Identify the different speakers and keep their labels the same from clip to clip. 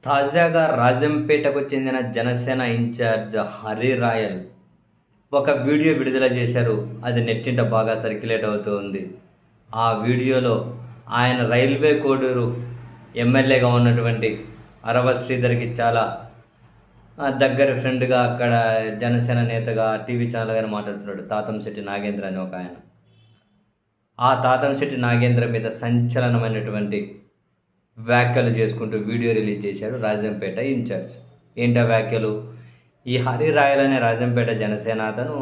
Speaker 1: తాజాగా రాజంపేటకు చెందిన Janasena incharge Hari royal ఒక వీడియో విడుదల చేశారు. అది నెట్టింట బాగా సర్క్యులేట్ అవుతూ ఉంది. ఆ వీడియోలో ఆయన రైల్వే కోడూరు ఎమ్మెల్యేగా ఉన్నటువంటి అరవ శ్రీధర్కి చాలా దగ్గర ఫ్రెండ్గా అక్కడ జనసేన నేతగా టీవీ ఛానల్ గానే మాట్లాడుతున్నాడు. తాతంశెట్టి నాగేంద్ర అని ఒక ఆయన. ఆ తాతంశెట్టి నాగేంద్ర మీద సంచలనమైనటువంటి వ్యాఖ్యలు చేసుకుంటూ వీడియో రిలీజ్ చేశాడు రాజంపేట ఇన్ఛార్జ్. ఏంటా వ్యాఖ్యలు? ఈ హరి రాయల్ అనే రాజంపేట జనసేన అతను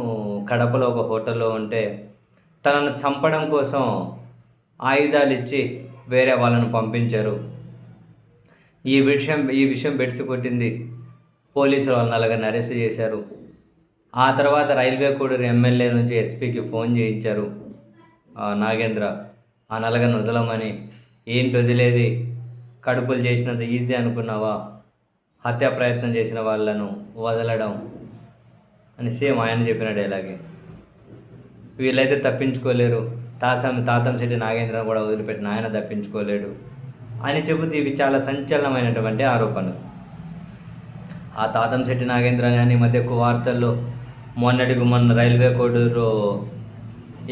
Speaker 1: కడపలో ఒక హోటల్లో ఉంటే తనను చంపడం కోసం ఆయుధాలు ఇచ్చి వేరే వాళ్ళను పంపించారు. ఈ విషయం బెడిసి కొట్టింది. పోలీసులు వాళ్ళ నలుగురిని అరెస్ట్ చేశారు. ఆ తర్వాత రైల్వే కోడూరు ఎమ్మెల్యే నుంచి ఎస్పీకి ఫోన్ చేయించారు నాగేంద్ర. ఆ నలుగురిని వదలమని. ఏంటి వదిలేది? కడుపులు చేసినంత ఈజీ అనుకున్నావా? హత్యా ప్రయత్నం చేసిన వాళ్ళను వదలడం అని సేమ్ ఆయన చెప్పిన డైలాగే. వీళ్ళైతే తప్పించుకోలేరు. తాతంశెట్టి నాగేంద్రను కూడా వదిలిపెట్టిన ఆయన తప్పించుకోలేడు అని చెబుతూ ఇవి చాలా సంచలనమైనటువంటి ఆరోపణలు. ఆ తాతంశెట్టి నాగేంద్ర కానీ మధ్య ఎక్కువ వార్తల్లో మొన్న రైల్వే కోడూరు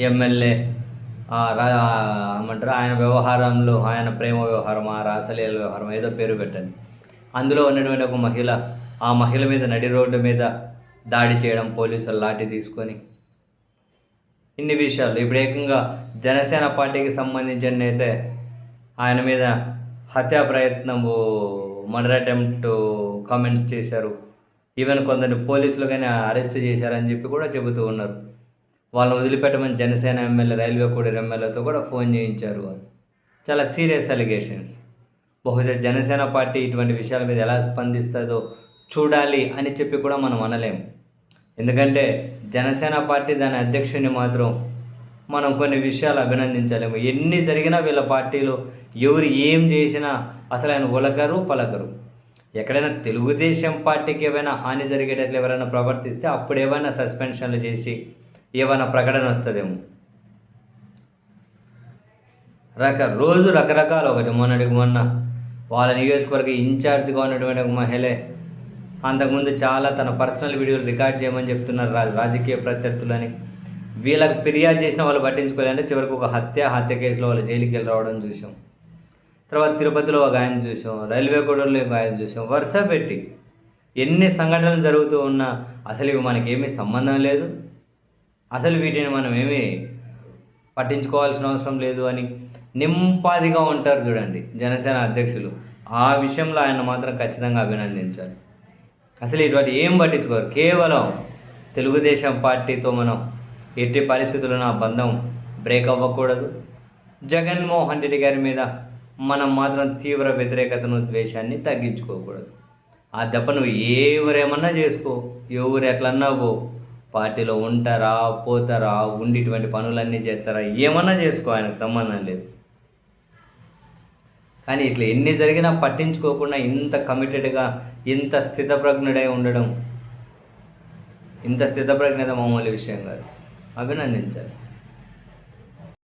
Speaker 1: ఎమ్మెల్యే ఏమంటారు ఆయన వ్యవహారంలో, ఆయన ప్రేమ వ్యవహారం, ఆ రాసలీల వ్యవహారం ఏదో పేరు పెట్టండి, అందులో ఉన్నటువంటి ఒక మహిళ, ఆ మహిళ మీద నడి రోడ్డు మీద దాడి చేయడం, పోలీసులు లాఠీ తీసుకొని, ఇన్ని విషయాలు. ఇప్పుడు ఏకంగా జనసేన పార్టీకి సంబంధించిన అయితే ఆయన మీద హత్యా ప్రయత్నము, మర్డర్ అటెంప్ట్ కామెంట్స్ చేశారు. ఈవెన్ కొందరిని పోలీసులు కానీ అరెస్ట్ చేశారని చెప్పి కూడా చెబుతూ ఉన్నారు. వాళ్ళని వదిలిపెట్టమని జనసేన ఎమ్మెల్యే రైల్వే కోడూరు ఎమ్మెల్యేతో కూడా ఫోన్ చేయించారు. చాలా సీరియస్ అలిగేషన్స్. బహుశా జనసేన పార్టీ ఇటువంటి విషయాల మీద ఎలా స్పందిస్తుందో చూడాలి అని చెప్పి కూడా మనం అనలేము. ఎందుకంటే జనసేన పార్టీ దాని అధ్యక్షుడిని మాత్రం మనం కొన్ని విషయాలు అభినందించలేము. ఎన్ని జరిగినా వీళ్ళ పార్టీలో ఎవరు ఏం చేసినా అసలు ఆయన ఉలకరు పలకరు. ఎక్కడైనా తెలుగుదేశం పార్టీకి ఏమైనా హాని జరిగేటట్లు ఎవరైనా ప్రవర్తిస్తే అప్పుడు ఏమైనా సస్పెన్షన్లు చేసి ఏమైనా ప్రకటన వస్తుందేమో. రోజు రకరకాల ఒకటి. మొన్న వాళ్ళ నియోజకవర్గ ఇన్ఛార్జ్గా ఉన్నటువంటి ఒక మహిళే అంతకుముందు చాలా తన పర్సనల్ వీడియోలు రికార్డ్ చేయమని చెప్తున్నారు రాజకీయ ప్రత్యర్థులని. వీళ్ళకి ఫిర్యాదు చేసిన వాళ్ళు పట్టించుకోలేదంటే చివరికి ఒక హత్య కేసులో వాళ్ళు జైలుకి వెళ్ళి రావడం చూసాం. తర్వాత తిరుపతిలో ఒక ఆయన చూసాం, రైల్వే కోడూరులో ఒక ఆయన చూసాం. వరుస పెట్టి ఎన్ని సంఘటనలు జరుగుతూ ఉన్నా అసలు ఇవి మనకేమీ సంబంధం లేదు, అసలు వీటిని మనం ఏమీ పట్టించుకోవాల్సిన అవసరం లేదు అని నింపాదిగా ఉంటారు చూడండి జనసేన అధ్యక్షులు. ఆ విషయంలో ఆయన మాత్రం ఖచ్చితంగా అభినందించాలి. అసలు ఇటువంటి ఏం పట్టించుకోరు. కేవలం తెలుగుదేశం పార్టీతో మనం ఎట్టి పరిస్థితుల్లో ఆ బంధం బ్రేక్ అవ్వకూడదు. జగన్మోహన్ రెడ్డి గారి మీద మనం మాత్రం తీవ్ర వ్యతిరేకతను, ద్వేషాన్ని తగ్గించుకోకూడదు. ఆ దెబ్బ నువ్వు ఎవరేమన్నా చేసుకో, ఎవరు ఎట్లన్నా పో, పార్టీలో ఉంటారా పోతారా, ఉండి ఇటువంటి పనులన్నీ చేస్తారా, ఏమన్నా చేసుకో, ఆయనకు సంబంధం లేదు. కానీ ఇట్లా ఎన్ని జరిగినా పట్టించుకోకుండా ఇంత కమిటెడ్గా, ఇంత స్థితప్రజ్ఞుడై ఉండడం, ఇంత స్థితప్రజ్ఞత మామూలు విషయం కాదు. అభినందించాలి.